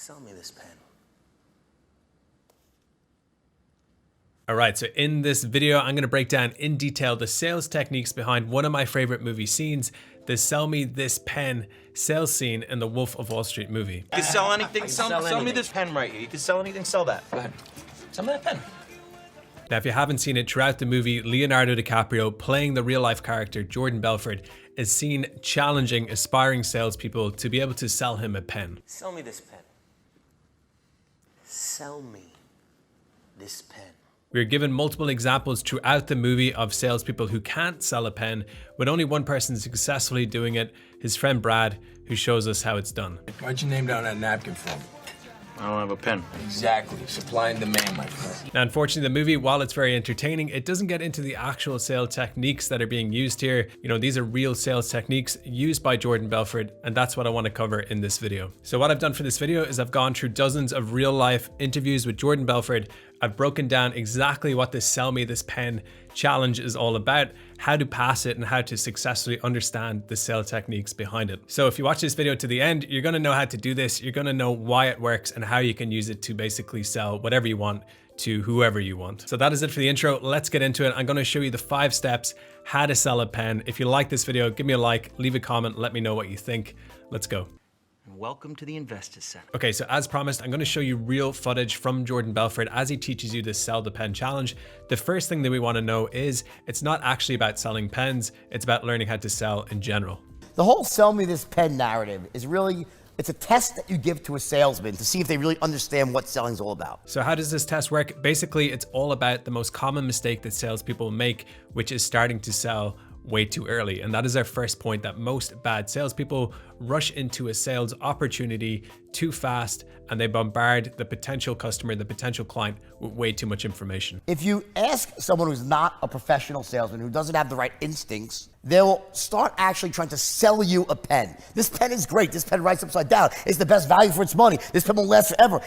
Sell me this pen. All right, so in this video, I'm going to break down in detail the sales techniques behind one of my favorite movie scenes, the sell me this pen sales scene in the Wolf of Wall Street movie. You can sell anything. Sell me this pen right here. You can sell anything, sell that. Go ahead. Sell me that pen. Now, if you haven't seen it, throughout the movie, Leonardo DiCaprio, playing the real-life character Jordan Belfort, is seen challenging aspiring salespeople to be able to sell him a pen. Sell me this pen. Sell me this pen. We're given multiple examples throughout the movie of salespeople who can't sell a pen, with only one person successfully doing it, his friend Brad, who shows us how it's done. Why'd you name down that napkin for me? I don't have a pen. Exactly. Supply and demand, my friend. Now, unfortunately, the movie, while it's very entertaining, it doesn't get into the actual sales techniques that are being used here. You know, these are real sales techniques used by Jordan Belfort, and that's what I want to cover in this video. So what I've done for this video is I've gone through dozens of real life interviews with Jordan Belfort. I've broken down exactly what this sell me this pen challenge is all about, how to pass it, and how to successfully understand the sales techniques behind it. So if you watch this video to the end, you're going to know how to do this. You're going to know why it works and how you can use it to basically sell whatever you want to whoever you want. So that is it for the intro. Let's get into it. I'm going to show you the 5 steps how to sell a pen. If you like this video, give me a like, leave a comment, let me know what you think. Let's go. Welcome to the Investors Center. Okay, so as promised, I'm going to show you real footage from Jordan Belfort as he teaches you to sell the pen challenge. The first thing that we want to know is it's not actually about selling pens, it's about learning how to sell in general. The whole sell me this pen narrative is really, it's a test that you give to a salesman to see if they really understand what selling's all about. So how does this test work? Basically, it's all about the most common mistake that salespeople make, which is starting to sell way too early. And that is our first point, that most bad salespeople rush into a sales opportunity too fast and they bombard the potential customer, the potential client, with way too much information. If you ask someone who's not a professional salesman, who doesn't have the right instincts, they'll start actually trying to sell you a pen. This pen is great. This pen writes upside down. It's the best value for its money. This pen will last forever.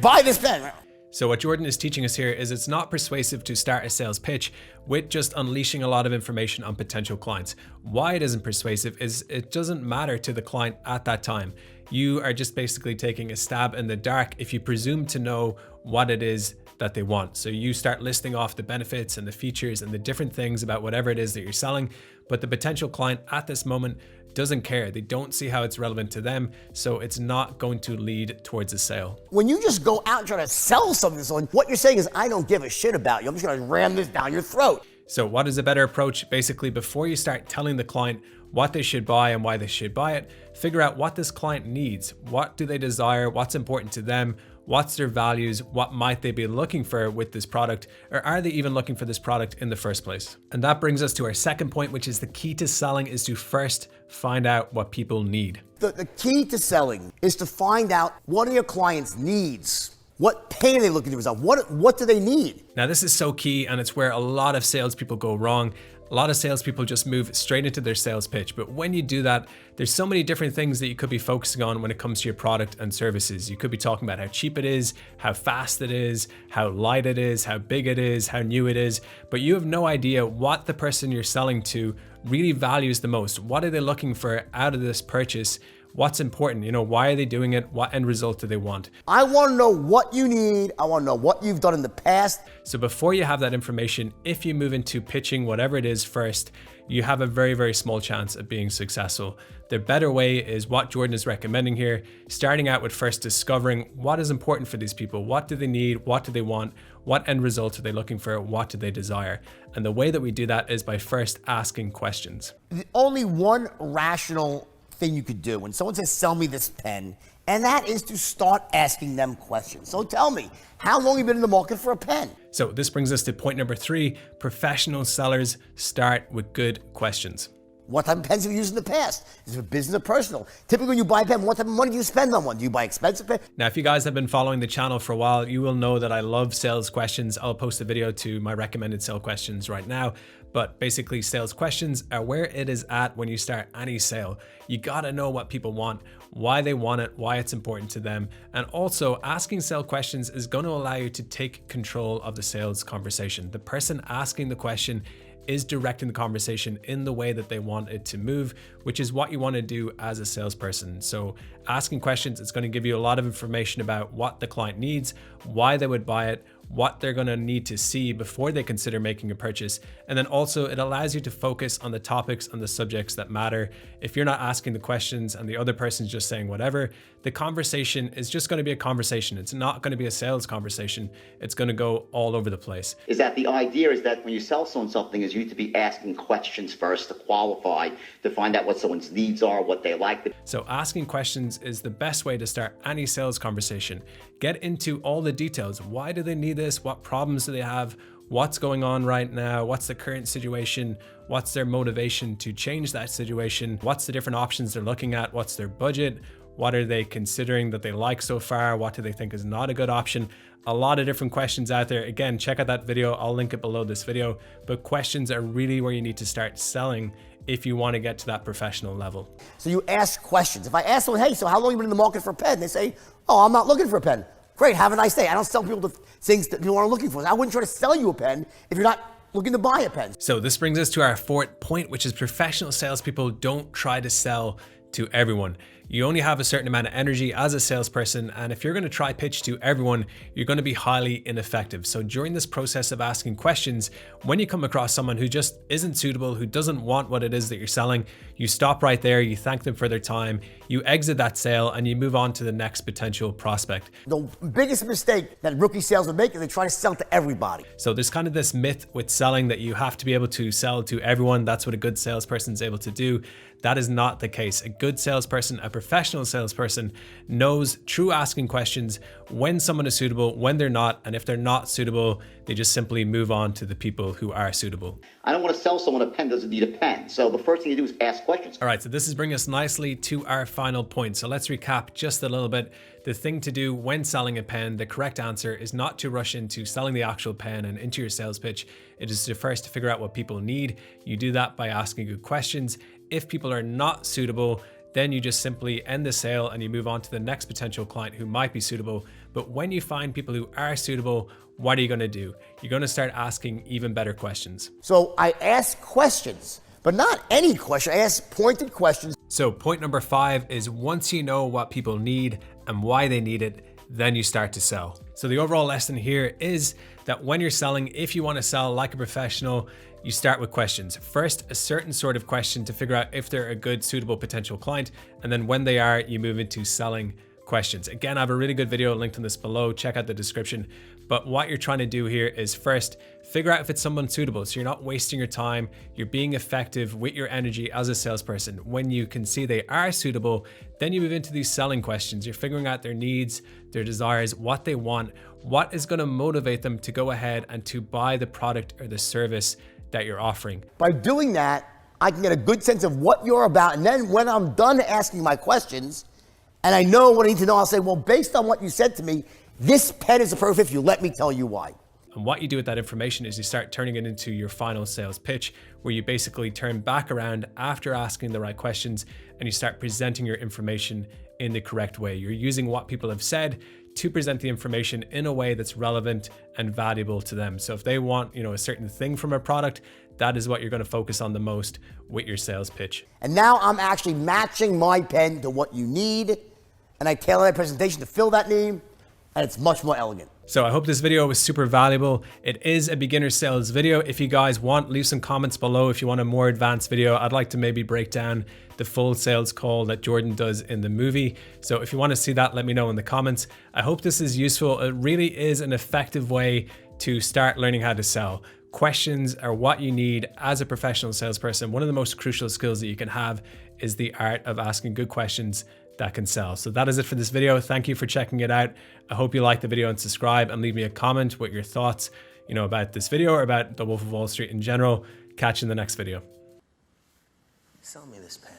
Buy this pen. So what Jordan is teaching us here is it's not persuasive to start a sales pitch with just unleashing a lot of information on potential clients. Why it isn't persuasive is it doesn't matter to the client at that time. You are just basically taking a stab in the dark if you presume to know what it is that they want. So you start listing off the benefits and the features and the different things about whatever it is that you're selling, but the potential client at this moment doesn't care. They don't see how it's relevant to them, so it's not going to lead towards a sale. When you just go out and try to sell something to someone, what you're saying is, I don't give a shit about you. I'm just gonna ram this down your throat. So what is a better approach? Basically, before you start telling the client what they should buy and why they should buy it, figure out what this client needs. What do they desire? What's important to them? What's their values? What might they be looking for with this product? Or are they even looking for this product in the first place? And that brings us to our second point, which is the key to selling is to first find out what people need. The key to selling is to find out what are your clients' needs. What pain are they looking to resolve? What do they need? Now, this is so key, and it's where a lot of salespeople go wrong. A lot of salespeople just move straight into their sales pitch. But when you do that, there's so many different things that you could be focusing on when it comes to your product and services. You could be talking about how cheap it is, how fast it is, how light it is, how big it is, how new it is. But you have no idea what the person you're selling to really values the most. What are they looking for out of this purchase? What's important? You know, why are they doing it? What end result do they want? I want to know what you need. I want to know what you've done in the past. So before you have that information, if you move into pitching whatever it is first, you have a very, very small chance of being successful. The better way is what Jordan is recommending here, starting out with first discovering what is important for these people. What do they need? What do they want? What end result are they looking for? What do they desire? And the way that we do that is by first asking questions. The only one rational thing you could do when someone says, sell me this pen, and that is to start asking them questions. So tell me, how long have you been in the market for a pen? So this brings us to point number 3. Professional sellers start with good questions. What type of pens have you used in the past? Is it a business or personal? Typically when you buy a pen, what type of money do you spend on one? Do you buy expensive pen? Now, if you guys have been following the channel for a while, you will know that I love sales questions. I'll post a video to my recommended sales questions right now. But basically, sales questions are where it is at when you start any sale. You gotta know what people want, why they want it, why it's important to them. And also, asking sales questions is gonna allow you to take control of the sales conversation. The person asking the question is directing the conversation in the way that they want it to move, which is what you want to do as a salesperson. So asking questions, it's going to give you a lot of information about what the client needs, why they would buy it, what they're going to need to see before they consider making a purchase. And then also it allows you to focus on the topics and the subjects that matter. If you're not asking the questions and the other person's just saying whatever, the conversation is just going to be a conversation. It's not going to be a sales conversation. It's going to go all over the place. Is that the idea is that when you sell someone something is you need to be asking questions first to qualify, to find out what someone's needs are, what they like. So asking questions is the best way to start any sales conversation. Get into all the details. Why do they need this? What problems do they have? What's going on right now? What's the current situation? What's their motivation to change that situation? What's the different options they're looking at? What's their budget? What are they considering that they like so far? What do they think is not a good option? A lot of different questions out there. Again, check out that video. I'll link it below this video. But questions are really where you need to start selling if you want to get to that professional level. So you ask questions. If I ask someone, hey, so how long have you been in the market for a pen? They say, oh, I'm not looking for a pen. Great, have a nice day. I don't sell people the things that people aren't looking for. So I wouldn't try to sell you a pen if you're not looking to buy a pen. So this brings us to our fourth point, which is professional salespeople don't try to sell to everyone. You only have a certain amount of energy as a salesperson, and if you're going to try pitch to everyone, you're going to be highly ineffective. So during this process of asking questions, when you come across someone who just isn't suitable, who doesn't want what it is that you're selling, you stop right there, you thank them for their time, you exit that sale, and you move on to the next potential prospect. The biggest mistake that rookie salesmen make is they try to sell to everybody. So there's kind of this myth with selling that you have to be able to sell to everyone. That's what a good salesperson is able to do. That is not the case. A good salesperson, a professional salesperson, knows through asking questions when someone is suitable, when they're not, and if they're not suitable, they just simply move on to the people who are suitable. I don't want to sell someone a pen that doesn't need a pen. So the first thing you do is ask questions. All right, so this is bringing us nicely to our final point. So let's recap just a little bit. The thing to do when selling a pen, the correct answer is not to rush into selling the actual pen and into your sales pitch. It is to first figure out what people need. You do that by asking good questions. If people are not suitable, then you just simply end the sale and you move on to the next potential client who might be suitable. But when you find people who are suitable, what are you going to do? You're going to start asking even better questions. So I ask questions, but not any question. I ask pointed questions. So point number 5 is once you know what people need and why they need it, then you start to sell. So the overall lesson here is that when you're selling, if you want to sell like a professional, you start with questions. First, a certain sort of question to figure out if they're a good, suitable potential client. And then when they are, you move into selling questions. Again, I have a really good video linked in this below. Check out the description. But what you're trying to do here is first figure out if it's someone suitable. So you're not wasting your time. You're being effective with your energy as a salesperson. When you can see they are suitable, then you move into these selling questions. You're figuring out their needs, their desires, what they want, what is going to motivate them to go ahead and to buy the product or the service that you're offering. By doing that, I can get a good sense of what you're about. And then when I'm done asking my questions and I know what I need to know, I'll say, well, based on what you said to me, this pen is a perfect fit. Let me tell you why. And what you do with that information is you start turning it into your final sales pitch, where you basically turn back around after asking the right questions and you start presenting your information in the correct way. You're using what people have said to present the information in a way that's relevant and valuable to them. So if they want, a certain thing from a product, that is what you're going to focus on the most with your sales pitch. And now I'm actually matching my pen to what you need, and I tailor my presentation to fill that need, and it's much more elegant. So I hope this video was super valuable. It is a beginner sales video. If you guys want, leave some comments below if you want a more advanced video. I'd like to maybe break down the full sales call that Jordan does in the movie. So if you want to see that, let me know in the comments. I hope this is useful. It really is an effective way to start learning how to sell. Questions are what you need as a professional salesperson. One of the most crucial skills that you can have is the art of asking good questions that can sell. So that is it for this video. Thank you for checking it out. I hope you liked the video and subscribe and leave me a comment with your thoughts, about this video or about The Wolf of Wall Street in general. Catch you in the next video. Sell me this pen.